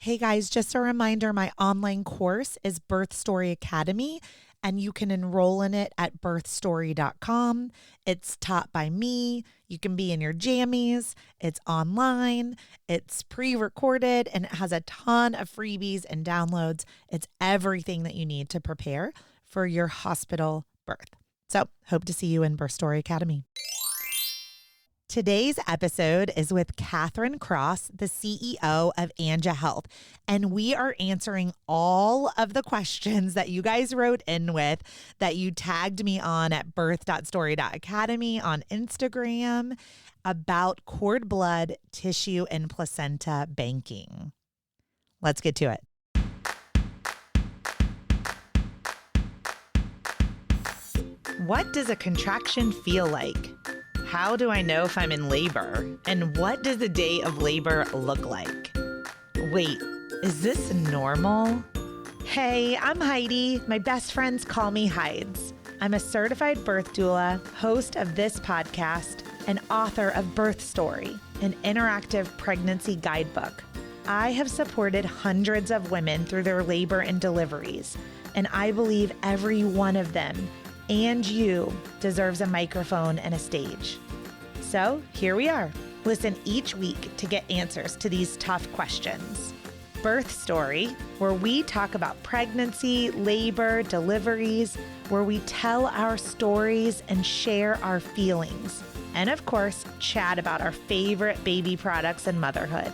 Hey guys, just a reminder, my online course is Birth Story Academy, and you can enroll in it at birthstory.com. It's taught by me. You can be in your jammies. It's online. It's pre-recorded, and it has a ton of freebies and downloads. It's everything that you need to prepare for your hospital birth. So hope to see you in Birth Story Academy. Today's episode is with Kathryn Cross, the CEO of Anja Health, and we are answering all of the questions that you guys wrote in with that you tagged me on at birth.story.academy on Instagram about cord blood, tissue, and placenta banking. Let's get to it. What does a contraction feel like? How do I know if I'm in labor? And what does the day of labor look like? Wait, is this normal? Hey, I'm Heidi. My best friends call me Hides. I'm a certified birth doula, host of this podcast, and author of Birth Story, an interactive pregnancy guidebook. I have supported hundreds of women through their labor and deliveries, and I believe every one of them and you deserves a microphone and a stage. So here we are. Listen each week to get answers to these tough questions. Birth Story, where we talk about pregnancy, labor, deliveries, where we tell our stories and share our feelings. And of course, chat about our favorite baby products and motherhood.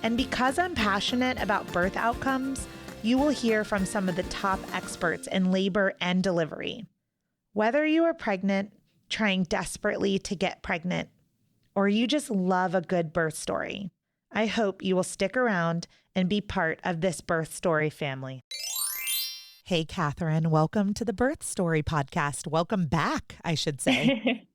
And because I'm passionate about birth outcomes, you will hear from some of the top experts in labor and delivery. Whether you are pregnant, trying desperately to get pregnant, or you just love a good birth story, I hope you will stick around and be part of this Birth Story family. Hey, Kathryn, welcome to the Birth Story podcast. Welcome back, I should say.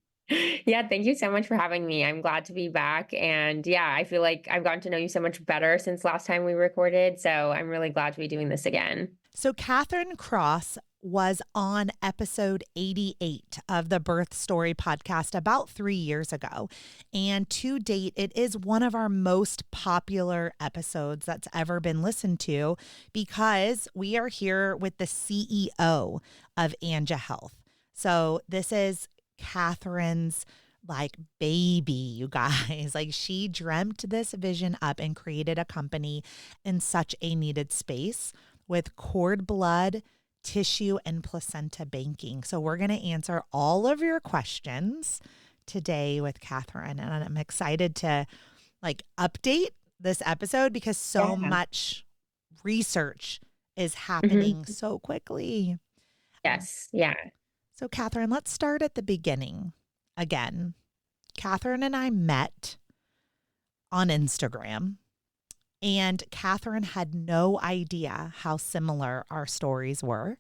Yeah, thank you so much for having me. I'm glad to be back. And yeah, I feel like I've gotten to know you so much better since last time we recorded. So I'm really glad to be doing this again. So Kathryn Cross was on episode 88 of the Birth Story podcast about 3 years ago. And to date, it is one of our most popular episodes that's ever been listened to because we are here with the CEO of Anja Health. So this is Kathryn's baby, you guys. She dreamt this vision up and created a company in such a needed space with cord blood, tissue, and placenta banking. So we're going to answer all of your questions today with Kathryn. And I'm excited to update this episode because so much research is happening so quickly. Yes. Yeah. So Kathryn, let's start at the beginning again. Kathryn and I met on Instagram. And Kathryn had no idea how similar our stories were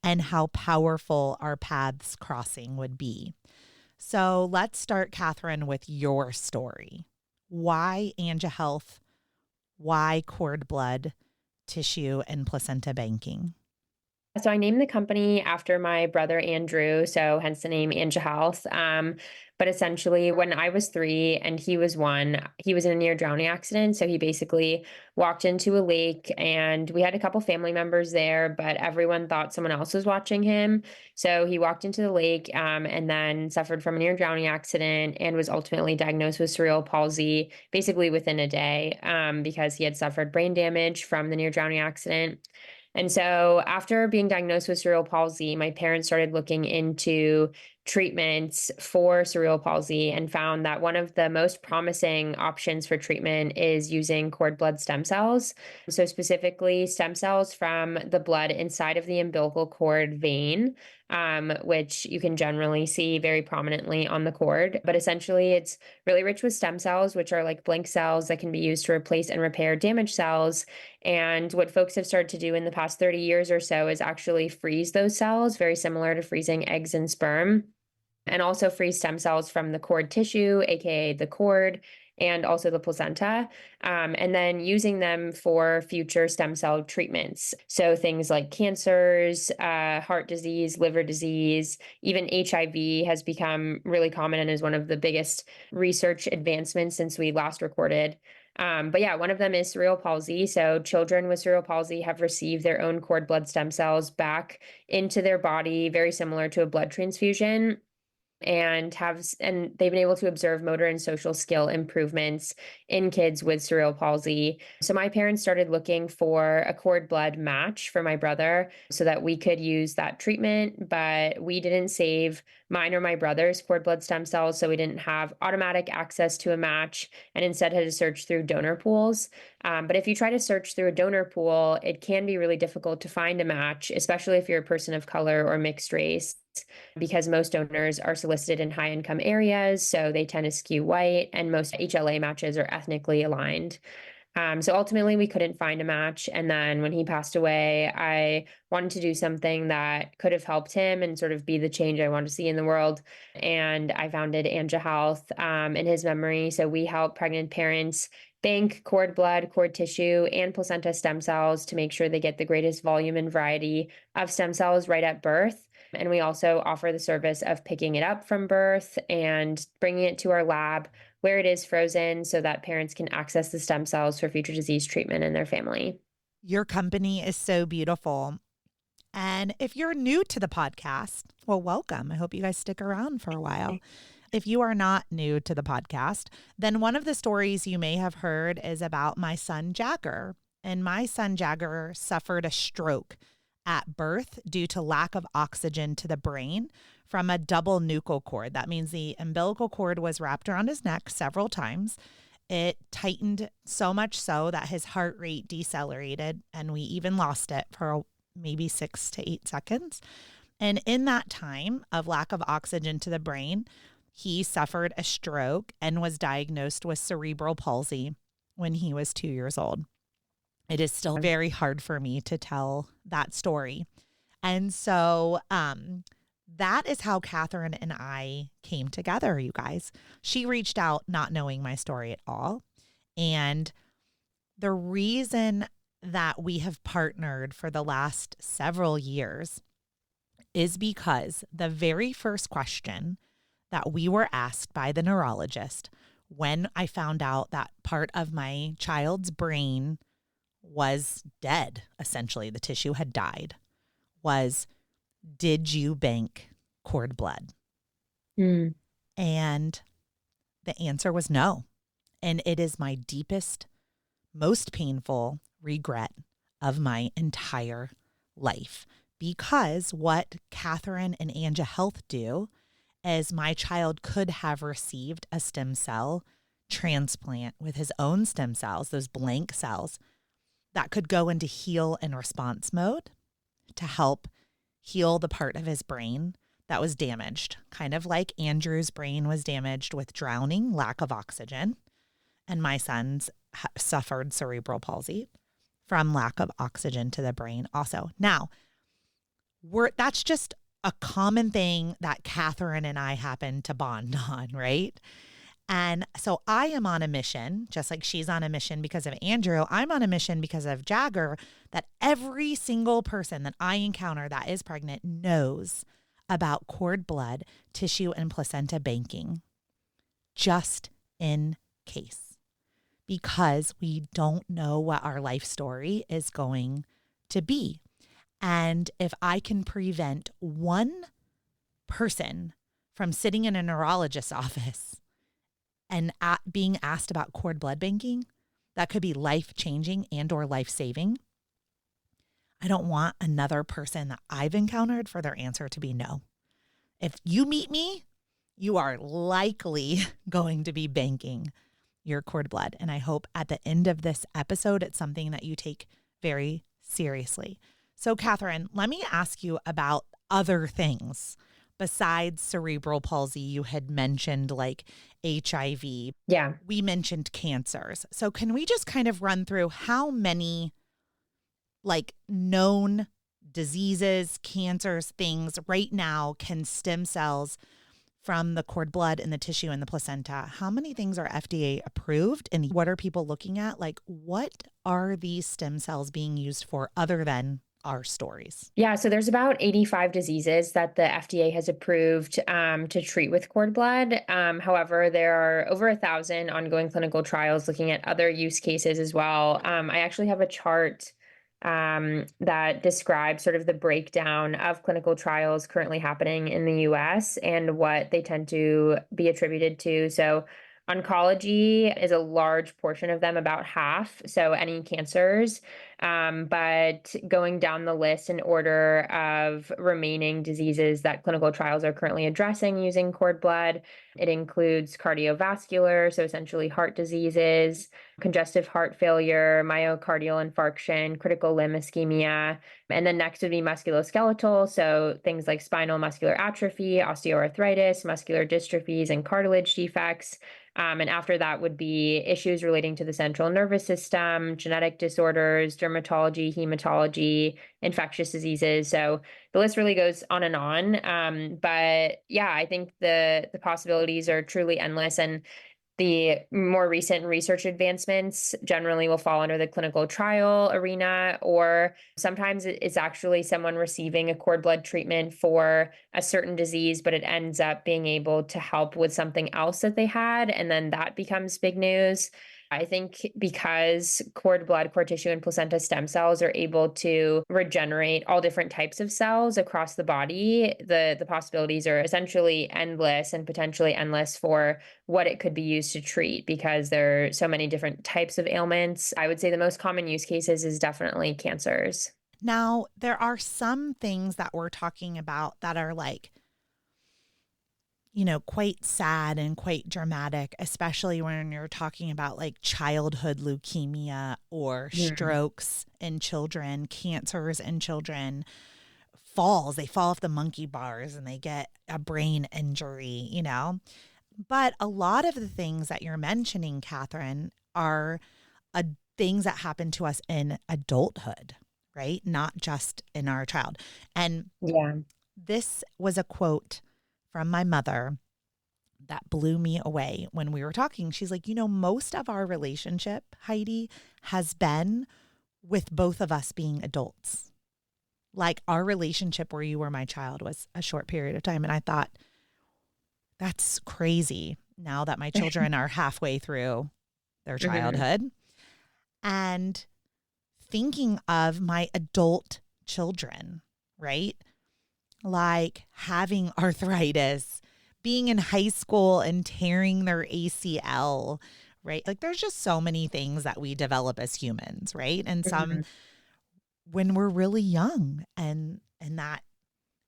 and how powerful our paths crossing would be. So let's start, Kathryn, with your story. Why Anja Health? Why cord blood, tissue, and placenta banking? So I named the company after my brother Andrew, so hence the name Anja Health. But essentially, when I was 3 and he was 1, he was in a near drowning accident. So he basically walked into a lake, and we had a couple family members there, but everyone thought someone else was watching him. So he walked into the lake, and then suffered from a near drowning accident and was ultimately diagnosed with cerebral palsy basically within a day, because he had suffered brain damage from the near drowning accident. And so after being diagnosed with cerebral palsy, my parents started looking into treatments for cerebral palsy and found that one of the most promising options for treatment is using cord blood stem cells. So specifically stem cells from the blood inside of the umbilical cord vein, which you can generally see very prominently on the cord. But essentially it's really rich with stem cells, which are like blank cells that can be used to replace and repair damaged cells. And what folks have started to do in the past 30 years or so is actually freeze those cells, very similar to freezing eggs and sperm, and also freeze stem cells from the cord tissue, aka the cord, and also the placenta, and then using them for future stem cell treatments. So things like cancers, heart disease, liver disease, even HIV has become really common and is one of the biggest research advancements since we last recorded. But yeah, one of them is cerebral palsy. So children with cerebral palsy have received their own cord blood stem cells back into their body, very similar to a blood transfusion, and they've been able to observe motor and social skill improvements in kids with cerebral palsy. So my parents started looking for a cord blood match for my brother so that we could use that treatment, but we didn't save mine or my brother's cord blood stem cells, so we didn't have automatic access to a match, and instead had to search through donor pools. But if you try to search through a donor pool, it can be really difficult to find a match, especially if you're a person of color or mixed race, because most donors are solicited in high income areas. So they tend to skew white, and most HLA matches are ethnically aligned. So ultimately, we couldn't find a match. And then when he passed away, I wanted to do something that could have helped him and sort of be the change I wanted to see in the world. And I founded Anja Health in his memory. So we help pregnant parents bank cord blood, cord tissue, and placenta stem cells to make sure they get the greatest volume and variety of stem cells right at birth. And we also offer the service of picking it up from birth and bringing it to our lab where it is frozen so that parents can access the stem cells for future disease treatment in their family. Your company is so beautiful. And if you're new to the podcast, well, welcome. I hope you guys stick around for a while. If you are not new to the podcast, then one of the stories you may have heard is about my son, Jagger. And my son, Jagger, suffered a stroke at birth due to lack of oxygen to the brain from a double nuchal cord. That means the umbilical cord was wrapped around his neck several times. It tightened so much so that his heart rate decelerated, and we even lost it for maybe 6 to 8 seconds. And in that time of lack of oxygen to the brain, he suffered a stroke and was diagnosed with cerebral palsy when he was 2 years old. It is still very hard for me to tell that story. And so that is how Kathryn and I came together, you guys. She reached out not knowing my story at all. And the reason that we have partnered for the last several years is because the very first question that we were asked by the neurologist when I found out that part of my child's brain was dead, essentially, the tissue had died, was, did you bank cord blood? Mm. And the answer was no. And it is my deepest, most painful regret of my entire life, because what Kathryn and Anja Health do is my child could have received a stem cell transplant with his own stem cells, those blank cells, that could go into heal and response mode to help heal the part of his brain that was damaged, kind of like Andrew's brain was damaged with drowning, lack of oxygen, and my son's suffered cerebral palsy from lack of oxygen to the brain also. Now, that's just a common thing that Kathryn and I happen to bond on, right? And so I am on a mission, just like she's on a mission because of Andrew. I'm on a mission because of Jagger, that every single person that I encounter that is pregnant knows about cord blood, tissue, and placenta banking, just in case, because we don't know what our life story is going to be. And if I can prevent one person from sitting in a neurologist's office and being asked about cord blood banking, that could be life-changing and or life-saving. I don't want another person that I've encountered for their answer to be no. If you meet me, you are likely going to be banking your cord blood. And I hope at the end of this episode, it's something that you take very seriously. So Kathryn, let me ask you about other things besides cerebral palsy. You had mentioned like HIV. Yeah. We mentioned cancers. So can we just kind of run through how many like known diseases, cancers, things right now can stem cells from the cord blood and the tissue and the placenta? How many things are FDA approved, and what are people looking at? Like, what are these stem cells being used for other than our stories? Yeah, so there's about 85 diseases that the FDA has approved to treat with cord blood. However, there are over 1,000 ongoing clinical trials looking at other use cases as well. I actually have a chart that describes sort of the breakdown of clinical trials currently happening in the US and what they tend to be attributed to. So, oncology is a large portion of them, about half. So, any cancers. But going down the list in order of remaining diseases that clinical trials are currently addressing using cord blood, it includes cardiovascular, so essentially heart diseases, congestive heart failure, myocardial infarction, critical limb ischemia. And then next would be musculoskeletal, so things like spinal muscular atrophy, osteoarthritis, muscular dystrophies, and cartilage defects. And after that would be issues relating to the central nervous system, genetic disorders, dermatology, hematology, infectious diseases. So the list really goes on and on. But yeah, I think the possibilities are truly endless. And the more recent research advancements generally will fall under the clinical trial arena, or sometimes it's actually someone receiving a cord blood treatment for a certain disease, but it ends up being able to help with something else that they had. And then that becomes big news. I think because cord blood, cord tissue, and placenta stem cells are able to regenerate all different types of cells across the body, the possibilities are essentially endless and potentially endless for what it could be used to treat because there are so many different types of ailments. I would say the most common use cases is definitely cancers. Now, there are some things that we're talking about that are like, quite sad and quite dramatic, especially when you're talking about like childhood leukemia or Mhm. strokes in children, cancers in children, falls. They fall off the monkey bars and they get a brain injury. But a lot of the things that you're mentioning, Kathryn, are things that happen to us in adulthood, right? Not just in our child. And Yeah. this was a quote from my mother that blew me away when we were talking. She's like, most of our relationship, Heidi, has been with both of us being adults. Like our relationship where you were my child was a short period of time. And I thought, that's crazy now that my children are halfway through their Mhm. childhood. And thinking of my adult children, right? Like having arthritis, being in high school and tearing their ACL, right? Like there's just so many things that we develop as humans, right? And some Mhm. when we're really young and that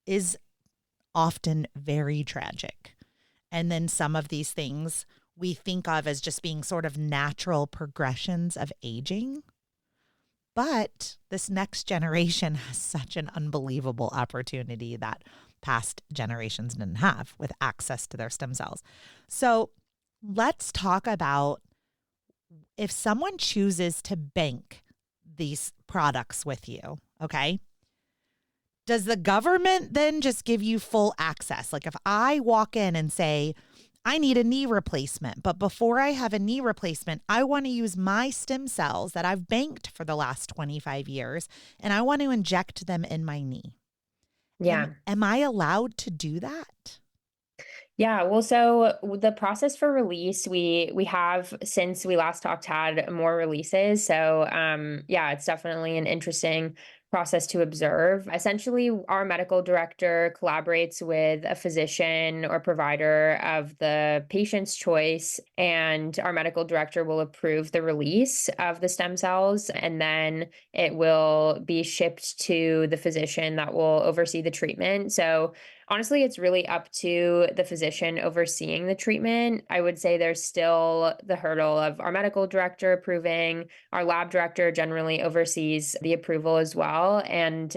is often very tragic. And then some of these things we think of as just being sort of natural progressions of aging. But this next generation has such an unbelievable opportunity that past generations didn't have with access to their stem cells. So let's talk about if someone chooses to bank these products with you, okay? Does the government then just give you full access? Like if I walk in and say, I need a knee replacement, but before I have a knee replacement, I want to use my stem cells that I've banked for the last 25 years and I want to inject them in my knee. Am, Yeah. am I allowed to do that? Yeah, well, so the process for release, we have since we last talked had more releases. So yeah, it's definitely an interesting process to observe. Essentially, our medical director collaborates with a physician or provider of the patient's choice, and our medical director will approve the release of the stem cells, and then it will be shipped to the physician that will oversee the treatment. So honestly, it's really up to the physician overseeing the treatment. I would say there's still the hurdle of our medical director approving. Our lab director generally oversees the approval as well. And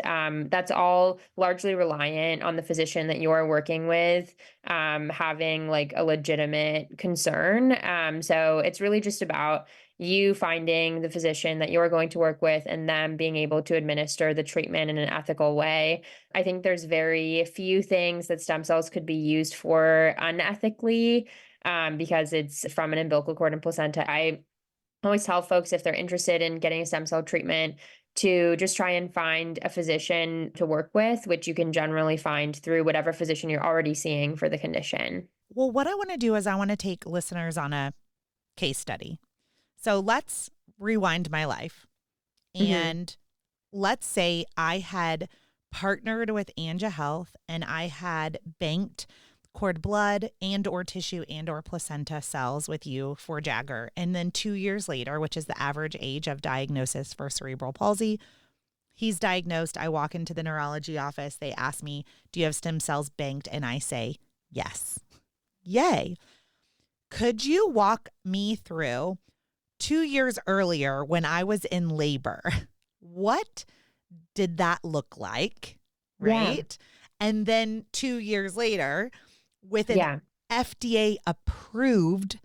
that's all largely reliant on the physician that you're working with having like a legitimate concern. So it's really just about you finding the physician that you're going to work with and them being able to administer the treatment in an ethical way. I think there's very few things that stem cells could be used for unethically because it's from an umbilical cord and placenta. I always tell folks if they're interested in getting a stem cell treatment, to just try and find a physician to work with, which you can generally find through whatever physician you're already seeing for the condition. Well, what I want to do is I want to take listeners on a case study. So let's rewind my life. Hmm. And let's say I had partnered with Anja Health and I had banked cord blood and or tissue and or placenta cells with you for Jagger. And then 2 years later, which is the average age of diagnosis for cerebral palsy, he's diagnosed. I walk into the neurology office. They ask me, do you have stem cells banked? And I say, yes. Yay. Could you walk me through 2 years earlier when I was in labor? What did that look like? Yeah. Right. And then 2 years later, with an Yeah. FDA approved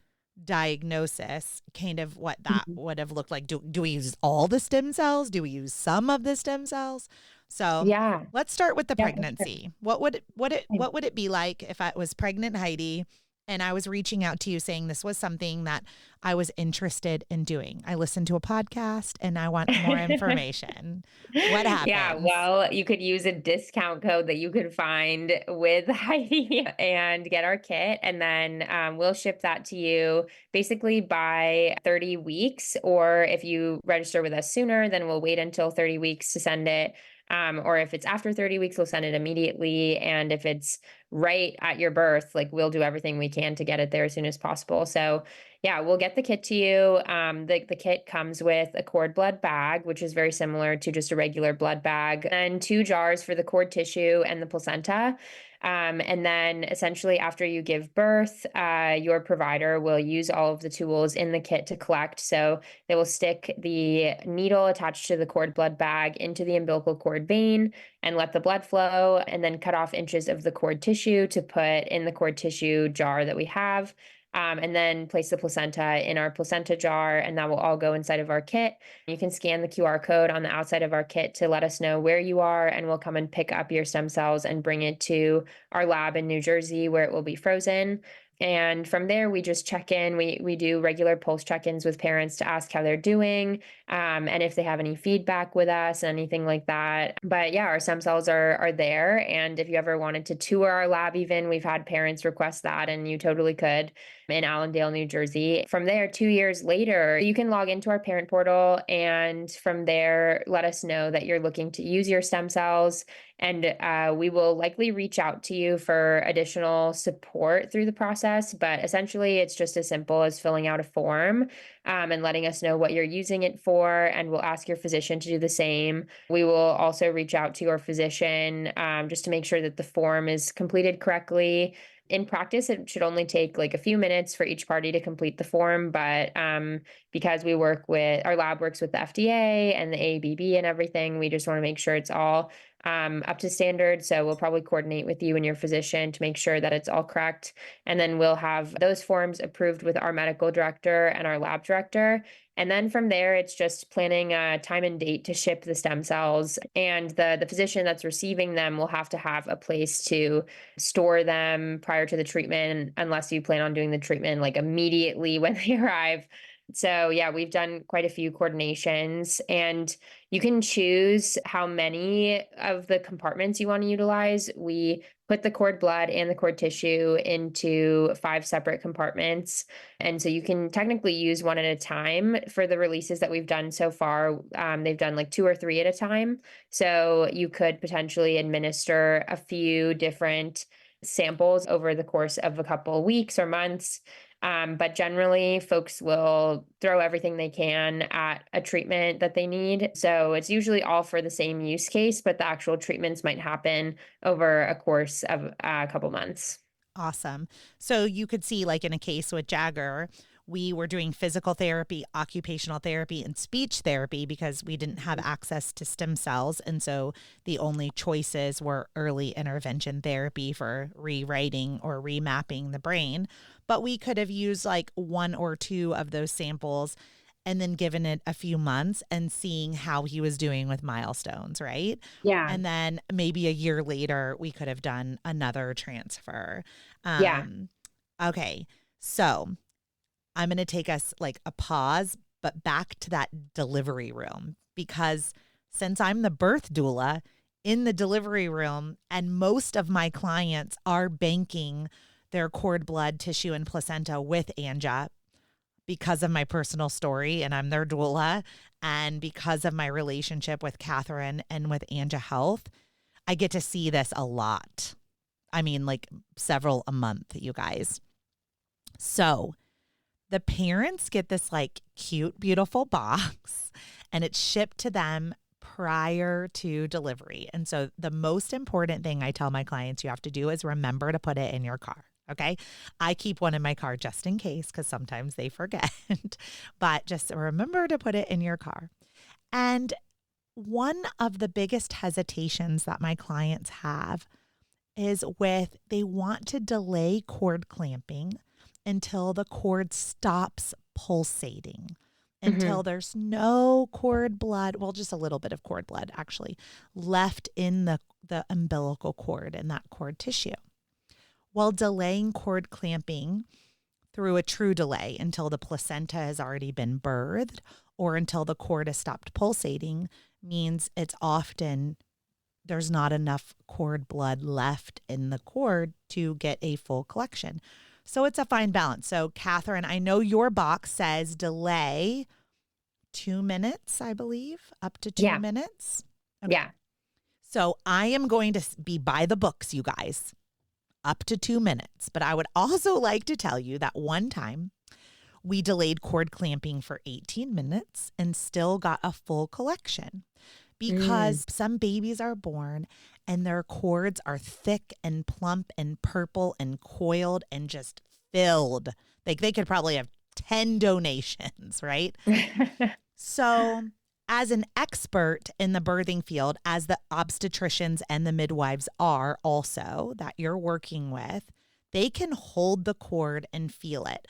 diagnosis, kind of what that Mhm. would have looked like. Do we use all the stem cells? Do we use some of the stem cells? So Yeah. let's start with the Yeah, for sure. pregnancy. What would it be like if I was pregnant Heidi and I was reaching out to you saying this was something that I was interested in doing? I listened to a podcast and I want more information. What Yeah, happens? well, you could use a discount code that you could find with Heidi and get our kit, and then we'll ship that to you basically by 30 weeks. Or if you register with us sooner, then we'll wait until 30 weeks to send it. Or if it's after 30 weeks, we'll send it immediately. And if it's right at your birth, like we'll do everything we can to get it there as soon as possible. So yeah, we'll get the kit to you. The kit comes with a cord blood bag, which is very similar to just a regular blood bag, and 2 jars for the cord tissue and the placenta. And then essentially, after you give birth, your provider will use all of the tools in the kit to collect. So they will stick the needle attached to the cord blood bag into the umbilical cord vein and let the blood flow, and then cut off inches of the cord tissue to put in the cord tissue jar that we have. And then place the placenta in our placenta jar, and that will all go inside of our kit. You can scan the QR code on the outside of our kit to let us know where you are, and we'll come and pick up your stem cells and bring it to our lab in New Jersey where it will be frozen. And from there, we just check in. We do regular pulse check-ins with parents to ask how they're doing, and if they have any feedback with us, anything like that. But yeah, our stem cells are there. And if you ever wanted to tour our lab, even we've had parents request that, and you totally could in Allendale, New Jersey. From there, 2 years later, you can log into our parent portal, and from there, let us know that you're looking to use your stem cells. And we will likely reach out to you for additional support through the process. But essentially, it's just as simple as filling out a form and letting us know what you're using it for. And we'll ask your physician to do the same. We will also reach out to your physician just to make sure that the form is completed correctly. In practice, it should only take like a few minutes for each party to complete the form, but because we work with our lab works with the FDA and the ABB and everything, we just want to make sure it's all up to standard. So we'll probably coordinate with you and your physician to make sure that it's all correct. And then we'll have those forms approved with our medical director and our lab director. And then from there, it's just planning a time and date to ship the stem cells. And the physician that's receiving them will have to have a place to store them prior to the treatment, unless you plan on doing the treatment like immediately when they arrive. So yeah, we've done quite a few coordinations, and you can choose how many of the compartments you want to utilize. We put the cord blood and the cord tissue into 5 separate compartments. And so you can technically use one at a time. For the releases that we've done so far, they've done like 2 or 3 at a time. So you could potentially administer a few different samples over the course of a couple of weeks or months. But generally, folks will throw everything they can at a treatment that they need. So it's usually all for the same use case, but the actual treatments might happen over a course of a couple months. Awesome. So you could see, like in a case with Jagger, we were doing physical therapy, occupational therapy, and speech therapy because we didn't have access to stem cells. And so the only choices were early intervention therapy for rewriting or remapping the brain. But we could have used like 1 or 2 of those samples and then given it a few months and seeing how he was doing with milestones, right? Yeah. And then maybe a year later, we could have done another transfer. Yeah. Um, okay. So I'm going to take us like a pause, but back to that delivery room because since I'm the birth doula in the delivery room, and most of my clients are banking their cord blood, tissue, and placenta with Anja because of my personal story, and I'm their doula, and because of my relationship with Kathryn and with Anja Health, I get to see this a lot. I mean, like several a month, you guys. So the parents get this like cute, beautiful box, and it's shipped to them prior to delivery. And so the most important thing I tell my clients you have to do is remember to put it in your car. Okay. I keep one in my car just in case because sometimes they forget, but just remember to put it in your car. And one of the biggest hesitations that my clients have is with they want to delay cord clamping until the cord stops pulsating, until Mhm. there's no cord blood, well, just a little bit of cord blood actually left in the umbilical cord and that cord tissue. While delaying cord clamping through a true delay until the placenta has already been birthed or until the cord has stopped pulsating means it's often there's not enough cord blood left in the cord to get a full collection. So it's a fine balance. So, Kathryn, I know your box says delay 2 minutes, I believe, up to two Yeah. minutes. Okay. Yeah. So I am going to be by the books, you guys, up to 2 minutes. But I would also like to tell you that one time we delayed cord clamping for 18 minutes and still got a full collection Mm. because some babies are born and their cords are thick and plump and purple and coiled and just filled. Like they could probably have 10 donations, right? So, as an expert in the birthing field, as the obstetricians and the midwives are also that you're working with, they can hold the cord and feel it.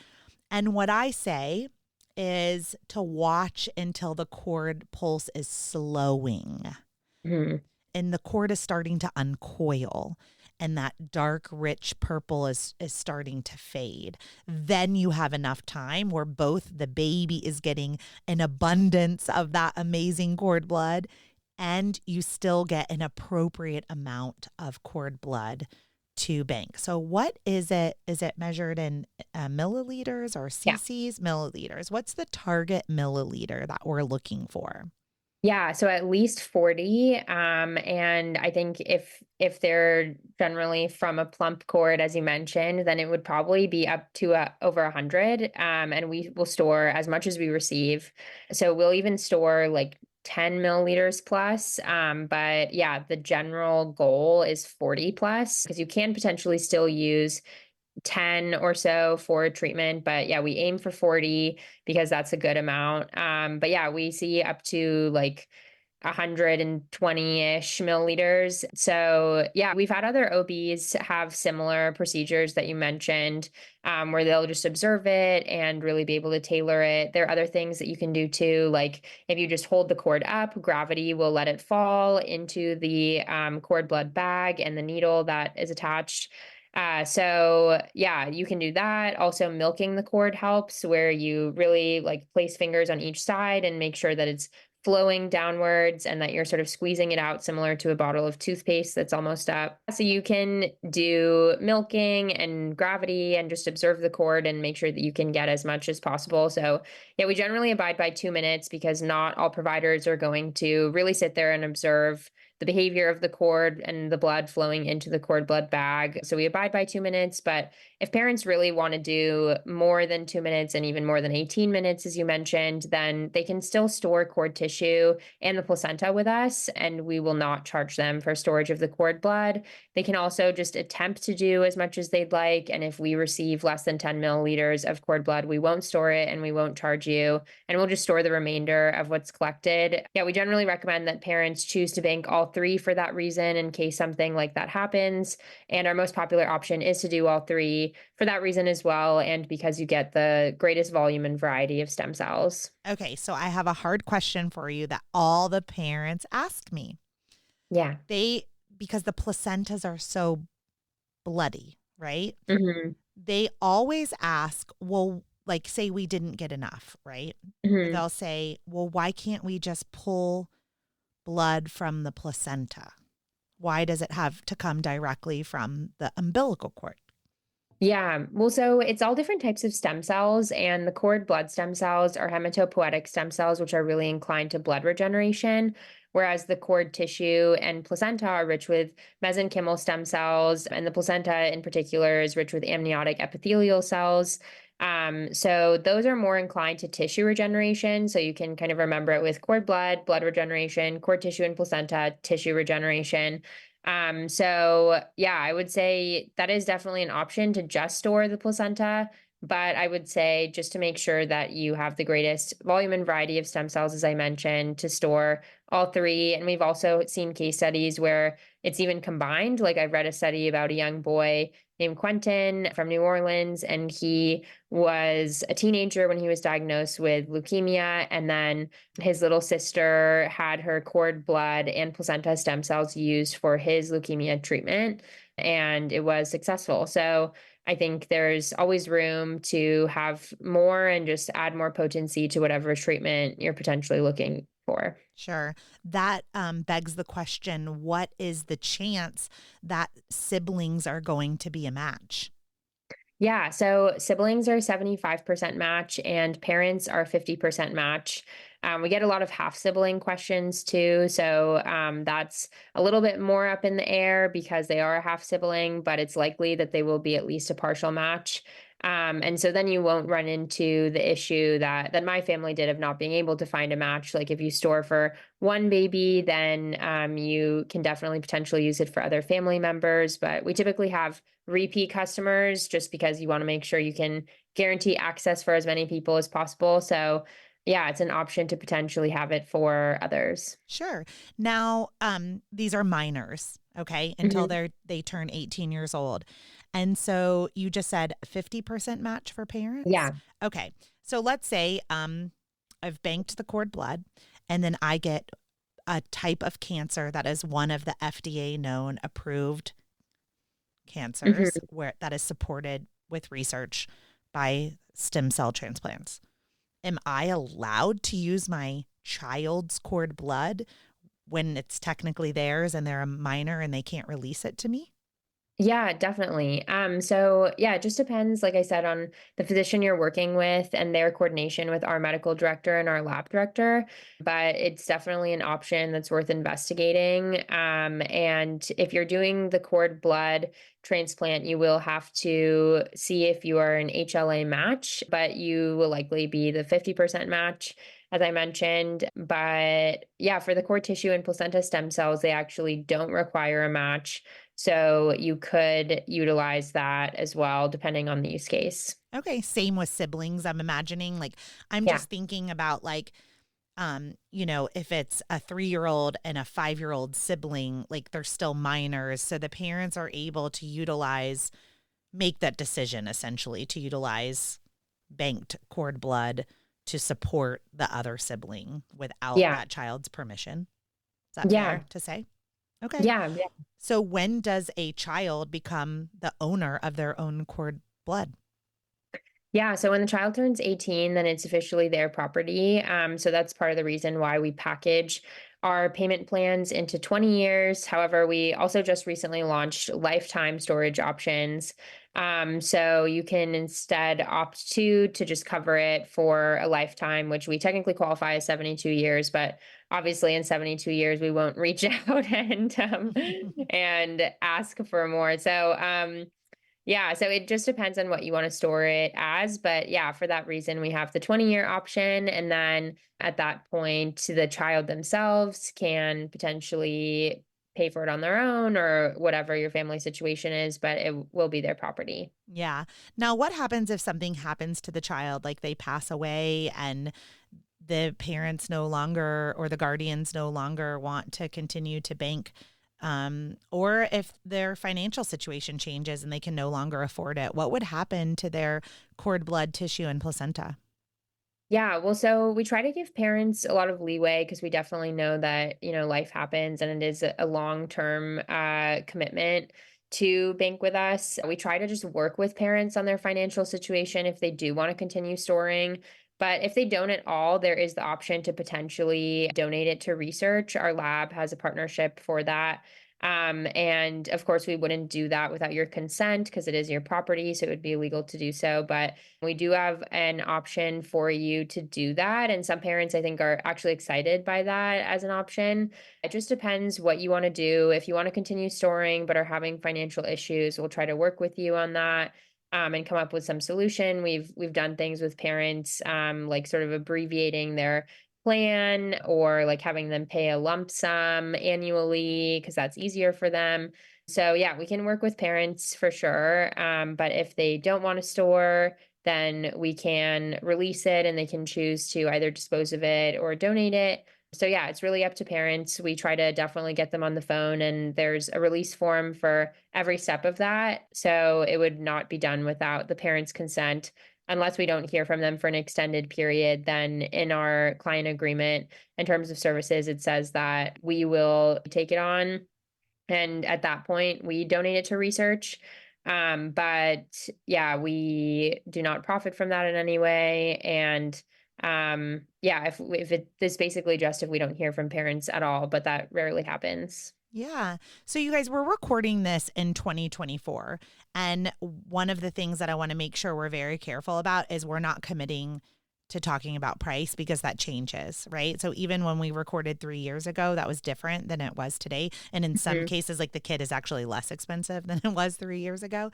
And what I say is to watch until the cord pulse is slowing Mhm. and the cord is starting to uncoil and that dark rich purple is starting to fade. Then you have enough time where both the baby is getting an abundance of that amazing cord blood and you still get an appropriate amount of cord blood to bank. So what is it? Is it measured in milliliters or Yeah. cc's? Milliliters. What's the target milliliter that we're looking for? Yeah, so at least 40. And I think if they're generally from a plump cord, as you mentioned, then it would probably be up to over 100. And we will store as much as we receive. So we'll even store like 10 milliliters plus. But yeah, the general goal is 40 plus because you can potentially still use 10 or so for treatment, but yeah, we aim for 40 because that's a good amount. But yeah, we see up to like 120-ish milliliters. So yeah, we've had other OBs have similar procedures that you mentioned, where they'll just observe it and really be able to tailor it. There are other things that you can do too, like if you just hold the cord up, gravity will let it fall into the cord blood bag and the needle that is attached. So yeah, you can do that. Also, milking the cord helps where you really like place fingers on each side and make sure that it's flowing downwards and that you're sort of squeezing it out similar to a bottle of toothpaste that's almost up. So you can do milking and gravity and just observe the cord and make sure that you can get as much as possible. So yeah, we generally abide by 2 minutes because not all providers are going to really sit there and observe the behavior of the cord and the blood flowing into the cord blood bag. So we abide by 2 minutes. But if parents really want to do more than 2 minutes and even more than 18 minutes, as you mentioned, then they can still store cord tissue and the placenta with us, and we will not charge them for storage of the cord blood. They can also just attempt to do as much as they'd like. And if we receive less than 10 milliliters of cord blood, we won't store it and we won't charge you. And we'll just store the remainder of what's collected. Yeah, we generally recommend that parents choose to bank all three for that reason in case something like that happens. And our most popular option is to do all three for that reason as well. And because you get the greatest volume and variety of stem cells. Okay, so I have a hard question for you that all the parents ask me. Yeah. They, because the placentas are so bloody, right? Hmm. They always ask, well, like say we didn't get enough, right? Hmm. They'll say, well, why can't we just pull blood from the placenta? Why does it have to come directly from the umbilical cord? Yeah. Well, so it's all different types of stem cells, and the cord blood stem cells are hematopoietic stem cells, which are really inclined to blood regeneration, whereas the cord tissue and placenta are rich with mesenchymal stem cells, and the placenta in particular is rich with amniotic epithelial cells. So those are more inclined to tissue regeneration. So you can kind of remember it with cord blood regeneration, cord tissue and placenta, tissue regeneration. So yeah, I would say that is definitely an option to just store the placenta. But I would say just to make sure that you have the greatest volume and variety of stem cells, as I mentioned, to store all three. And we've also seen case studies where it's even combined. Like I've read a study about a young boy named Quentin from New Orleans, and he was a teenager when he was diagnosed with leukemia. And then his little sister had her cord blood and placenta stem cells used for his leukemia treatment, and it was successful. So I think there's always room to have more and just add more potency to whatever treatment you're potentially looking for. Sure. That begs the question, what is the chance that siblings are going to be a match? Yeah, so siblings are 75% match and parents are 50% match. We get a lot of half sibling questions too. So that's a little bit more up in the air because they are a half sibling, but it's likely that they will be at least a partial match. And so then you won't run into the issue that my family did of not being able to find a match. Like if you store for one baby, then you can definitely potentially use it for other family members. But we typically have repeat customers just because you want to make sure you can guarantee access for as many people as possible. So, yeah, it's an option to potentially have it for others. Sure. Now, these are minors, okay, until Mhm. they turn 18 years old. And so you just said 50% match for parents? Yeah. Okay. So let's say I've banked the cord blood and then I get a type of cancer that is one of the FDA known approved cancers Mhm. where that is supported with research by stem cell transplants. Am I allowed to use my child's cord blood when it's technically theirs and they're a minor and they can't release it to me? Yeah, definitely. So yeah, it just depends, like I said, on the physician you're working with and their coordination with our medical director and our lab director. But it's definitely an option that's worth investigating. And if you're doing the cord blood transplant, you will have to see if you are an HLA match, but you will likely be the 50% match, as I mentioned. But yeah, for the cord tissue and placenta stem cells, they actually don't require a match. So you could utilize that as well, depending on the use case. Okay, same with siblings. I'm imagining like I'm Yeah. just thinking about like if it's a 3-year-old and a 5-year-old sibling, like they're still minors, so the parents are able to make that decision essentially to utilize banked cord blood to support the other sibling without Yeah. that child's permission. Is that Yeah. fair to say? Okay. Yeah. Yeah. So when does a child become the owner of their own cord blood? Yeah, so when the child turns 18, then it's officially their property. So that's part of the reason why we package our payment plans into 20 years. However, we also just recently launched lifetime storage options. So you can instead opt to just cover it for a lifetime, which we technically qualify as 72 years, but obviously in 72 years we won't reach out and ask for more. So yeah, so it just depends on what you want to store it as. But yeah, for that reason, we have the 20-year option. And then at that point, the child themselves can potentially pay for it on their own or whatever your family situation is, but it will be their property. Yeah. Now, what happens if something happens to the child, like they pass away and the parents no longer or the guardians no longer want to continue to bank, or if their financial situation changes and they can no longer afford it? What would happen to their cord blood, tissue, and placenta? Yeah, well, so we try to give parents a lot of leeway because we definitely know that, life happens and it is a long-term commitment to bank with us. We try to just work with parents on their financial situation if they do want to continue storing. But if they don't at all, there is the option to potentially donate it to research. Our lab has a partnership for that. And of course, we wouldn't do that without your consent because it is your property, so it would be illegal to do so. But we do have an option for you to do that. And some parents, I think, are actually excited by that as an option. It just depends what you want to do. If you want to continue storing but are having financial issues, we'll try to work with you on that. And come up with some solution. We've done things with parents, like sort of abbreviating their plan or like having them pay a lump sum annually because that's easier for them. So yeah, we can work with parents for sure. But if they don't want to store, then we can release it and they can choose to either dispose of it or donate it. So yeah, it's really up to parents. We try to definitely get them on the phone and there's a release form for every step of that. So it would not be done without the parents' consent unless we don't hear from them for an extended period. Then in our client agreement, in terms of services, it says that we will take it on. And at that point, we donate it to research. But yeah, we do not profit from that in any way. And yeah, if it is basically just if we don't hear from parents at all, but that rarely happens. Yeah. So you guys, we're recording this in 2024. And one of the things that I want to make sure we're very careful about is we're not committing to talking about price because that changes, right? So even when we recorded 3 years ago, that was different than it was today. And in some Mhm. cases, like the kit is actually less expensive than it was 3 years ago.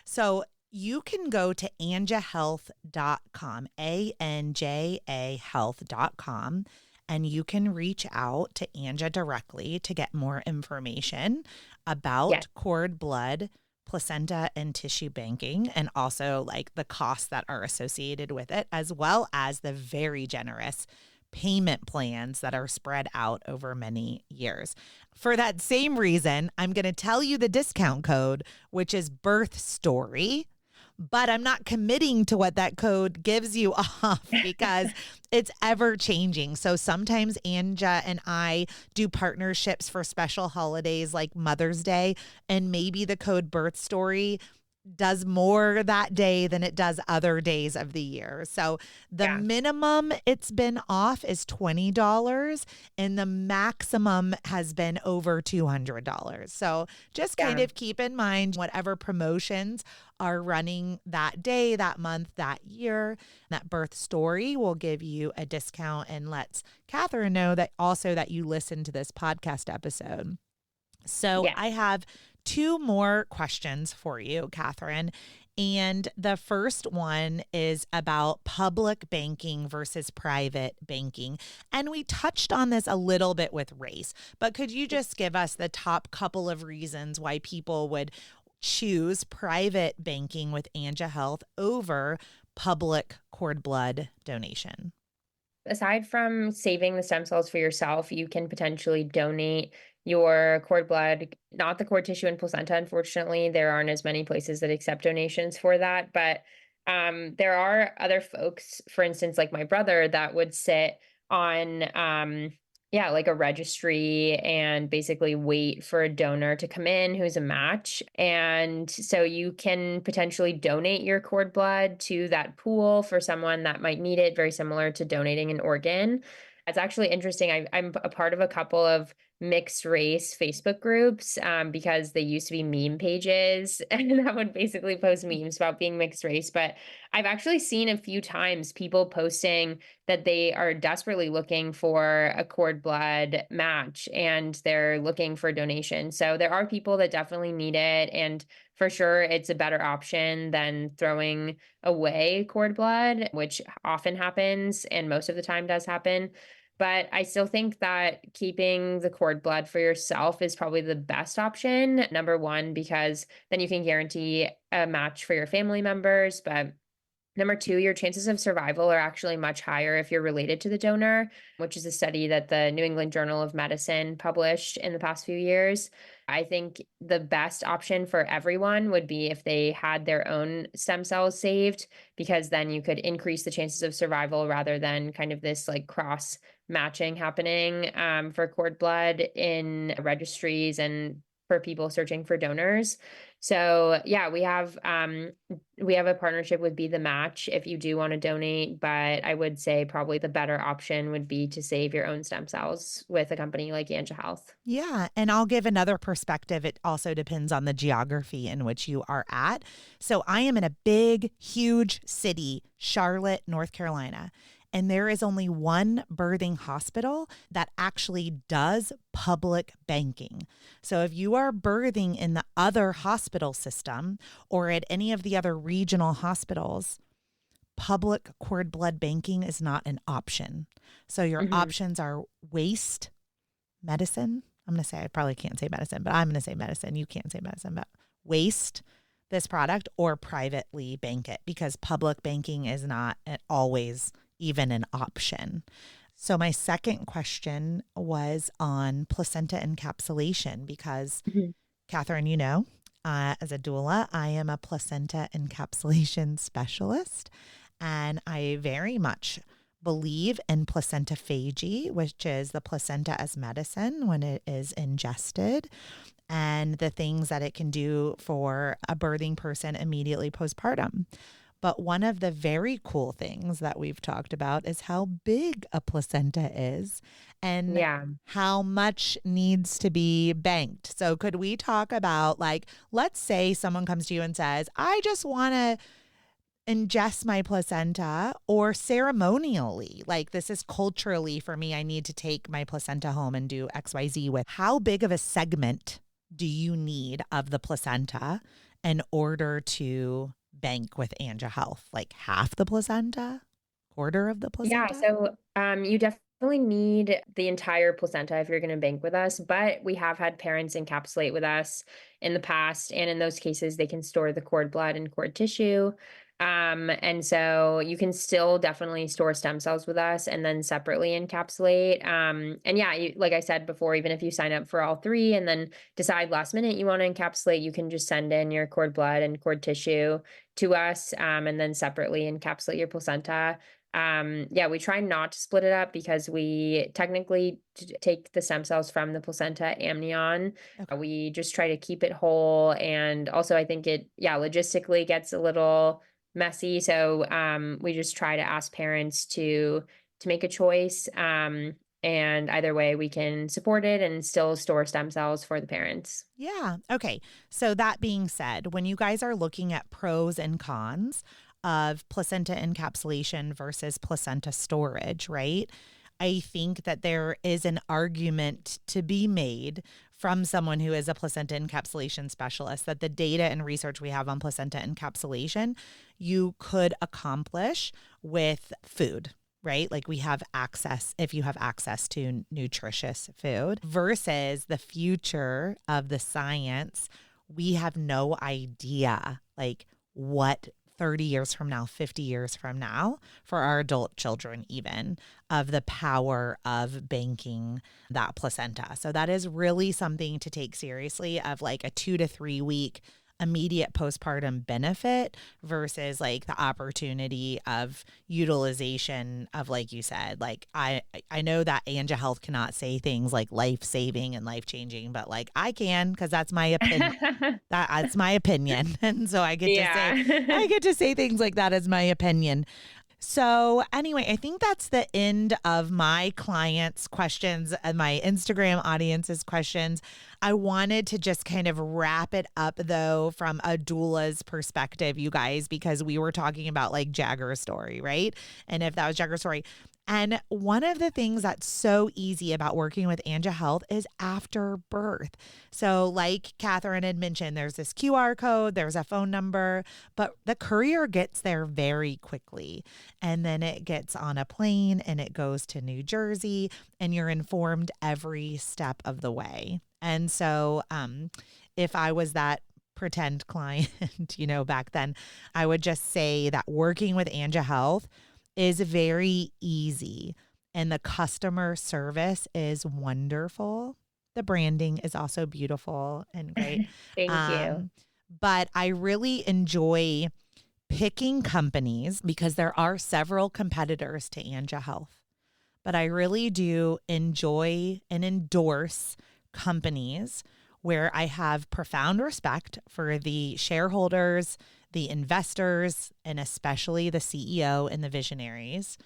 So you can go to anjahealth.com, ANJA health.com, and you can reach out to Anja directly to get more information Yes. about cord blood, placenta, and tissue banking, and also like the costs that are associated with it, as well as the very generous payment plans that are spread out over many years. For that same reason, I'm going to tell you the discount code, which is birth story, but I'm not committing to what that code gives you off because it's ever changing. So sometimes Anja and I do partnerships for special holidays like Mother's Day, and maybe the code birth story does more that day than it does other days of the year. So the Yeah. minimum it's been off is $20 and the maximum has been over $200. So just kind Yeah. of keep in mind whatever promotions are running that day, that month, that year. That birth story will give you a discount and lets Kathryn know that also that you listen to this podcast episode. So Yeah. I have two more questions for you, Kathryn. And the first one is about public banking versus private banking. And we touched on this a little bit with race, but could you just give us the top couple of reasons why people would choose private banking with Anja Health over public cord blood donation? Aside from saving the stem cells for yourself, you can potentially donate your cord blood, not the cord tissue and placenta. Unfortunately, there aren't as many places that accept donations for that. But there are other folks, for instance, like my brother, that would sit on, yeah, like a registry and basically wait for a donor to come in who's a match. And so you can potentially donate your cord blood to that pool for someone that might need it, very similar to donating an organ. It's actually interesting. I'm a part of a couple of mixed race Facebook groups because they used to be meme pages and that would basically post memes about being mixed race. But I've actually seen a few times people posting that they are desperately looking for a cord blood match and they're looking for donation. So there are people that definitely need it. And for sure, it's a better option than throwing away cord blood, which often happens and most of the time does happen. But I still think that keeping the cord blood for yourself is probably the best option. Number one, because then you can guarantee a match for your family members. But number two, your chances of survival are actually much higher if you're related to the donor, which is a study that the New England Journal of Medicine published in the past few years. I think the best option for everyone would be if they had their own stem cells saved, because then you could increase the chances of survival rather than kind of this like cross matching happening for cord blood in registries and for people searching for donors. So yeah, we have a partnership with Be the Match if you do want to donate, but I would say probably the better option would be to save your own stem cells with a company like Anja Health. Yeah. And I'll give another perspective. It also depends on the geography in which you are at. So I am in a big, huge city, Charlotte, North Carolina. And there is only one birthing hospital that actually does public banking. So if you are birthing in the other hospital system or at any of the other regional hospitals, public cord blood banking is not an option. So your Hmm. options are waste medicine. I'm going to say, I probably can't say medicine, but I'm going to say medicine. You can't say medicine, but waste this product or privately bank it because public banking is not always even an option. So my second question was on placenta encapsulation because Hmm. Kathryn, as a doula, I am a placenta encapsulation specialist, and I very much believe in placentophagy, which is the placenta as medicine when it is ingested, and the things that it can do for a birthing person immediately postpartum. But one of the very cool things that we've talked about is how big a placenta is and Yeah. how much needs to be banked. So, could we talk about, like, let's say someone comes to you and says, I just want to ingest my placenta, or ceremonially, like, this is culturally for me, I need to take my placenta home and do XYZ with. How big of a segment do you need of the placenta in order to bank with Anja Health? Like half the placenta, quarter of the Yeah, placenta? so you definitely need the entire placenta if you're going to bank with us, but we have had parents encapsulate with us in the past, and in those cases, they can store the cord blood and cord tissue. And so you can still definitely store stem cells with us and then separately encapsulate. And yeah, like I said before, even if you sign up for all three and then decide last minute you want to encapsulate, you can just send in your cord blood and cord tissue to us, and then separately encapsulate your placenta. Yeah, we try not to split it up because we technically take the stem cells from the placenta amnion. Okay. We just try to keep it whole. And also, I think it, yeah, logistically gets a little messy. So we just try to ask parents to make a choice. And either way, we can support it and still store stem cells for the parents. Yeah. Okay. So that being said, when you guys are looking at pros and cons of placenta encapsulation versus placenta storage, right? I think that there is an argument to be made from someone who is a placenta encapsulation specialist that the data and research we have on placenta encapsulation, you could accomplish with food, right? Like we have access, if you have access to nutritious food versus the future of the science, we have no idea like what 30 years from now, 50 years from now, for our adult children, even of the power of banking that placenta. So that is really something to take seriously of like a 2 to 3 week immediate postpartum benefit versus like the opportunity of utilization of, like you said, like I know that Anja Health cannot say things like life saving and life changing, but like I can because that's my opinion. That's my opinion. And so I Yeah. get to say things like that as my opinion. So, anyway, I think that's the end of my clients' questions and my Instagram audience's questions. I wanted to just kind of wrap it up, though, from a doula's perspective, you guys, because we were talking about like Jagger's story, right? And if that was Jagger's story. And one of the things that's so easy about working with Anja Health is after birth. So, like Kathryn had mentioned, there's this QR code, there's a phone number, but the courier gets there very quickly. And then it gets on a plane and it goes to New Jersey, and you're informed every step of the way. And so, if I was that pretend client, back then, I would just say that working with Anja Health is very easy and the customer service is wonderful. The branding is also beautiful and great. Thank you. Um, but I really enjoy picking companies because there are several competitors to Anja Health. But I really do enjoy and endorse companies where I have profound respect for the shareholders, the investors, and especially the CEO and the visionaries,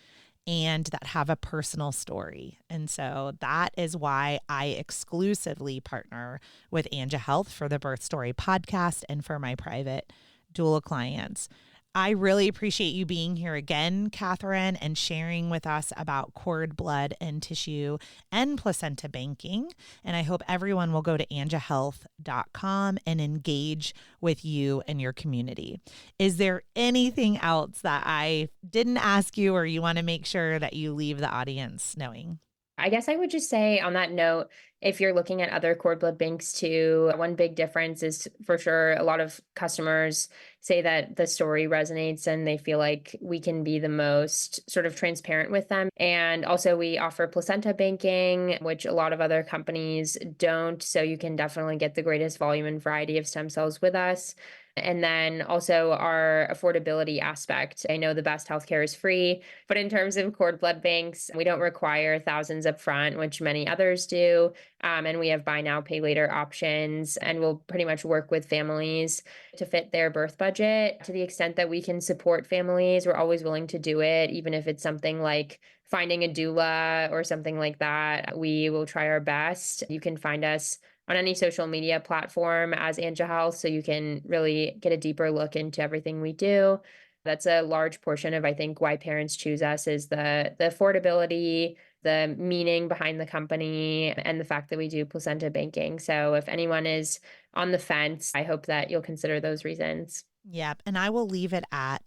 and that have a personal story. And so that is why I exclusively partner with Anja Health for the Birth Story podcast and for my private doula clients. I really appreciate you being here again, Kathryn, and sharing with us about cord blood and tissue and placenta banking. And I hope everyone will go to anjahealth.com and engage with you and your community. Is there anything else that I didn't ask you or you want to make sure that you leave the audience knowing? I guess I would just say on that note, if you're looking at other cord blood banks too, one big difference is for sure a lot of customers say that the story resonates and they feel like we can be the most sort of transparent with them. And also we offer placenta banking, which a lot of other companies don't. So you can definitely get the greatest volume and variety of stem cells with us. And then also our affordability aspect. I know the best healthcare is free, but in terms of cord blood banks, we don't require thousands up front, which many others do. And we have buy now, pay later options, and we'll pretty much work with families to fit their birth budget. To the extent that we can support families, we're always willing to do it, even if it's something like finding a doula or something like that. We will try our best. You can find us on any social media platform as Anja Health, so you can really get a deeper look into everything we do. That's a large portion of, I think, why parents choose us is the affordability, the meaning behind the company, and the fact that we do placenta banking. So if anyone is on the fence, I hope that you'll consider those reasons. Yep. And I will leave it at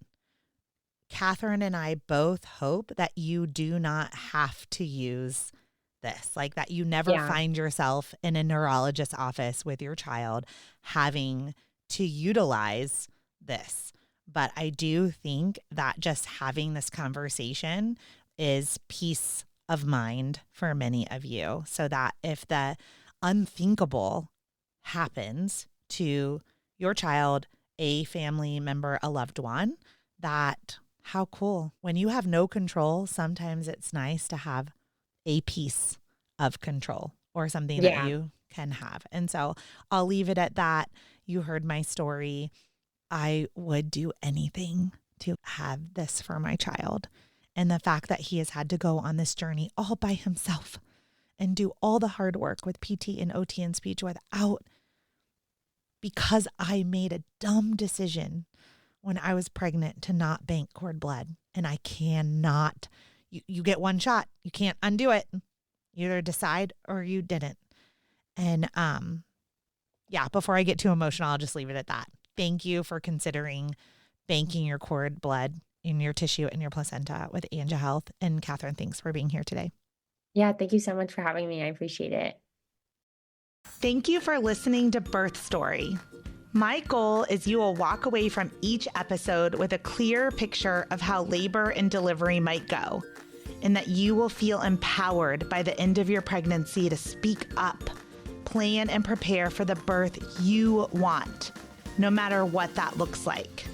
Kathryn and I both hope that you do not have to use this, like that you never find yourself in a neurologist's office with your child having to utilize this. But I do think that just having this conversation is peace of mind for many of you, so that if the unthinkable happens to your child, a family member, a loved one, that how cool. When you have no control, sometimes it's nice to have a piece of control or something that you can have. And so I'll leave it at that. You heard my story. I would do anything to have this for my child. And the fact that he has had to go on this journey all by himself and do all the hard work with PT and OT and speech because I made a dumb decision when I was pregnant to not bank cord blood. And I cannot, you get one shot. You can't undo it. You either decide or you didn't. And before I get too emotional, I'll just leave it at that. Thank you for considering banking your cord blood in your tissue and your placenta with Anja Health. And Kathryn, thanks for being here today. Yeah, thank you so much for having me. I appreciate it. Thank you for listening to Birth Story. My goal is you will walk away from each episode with a clear picture of how labor and delivery might go, and that you will feel empowered by the end of your pregnancy to speak up, plan and prepare for the birth you want, no matter what that looks like.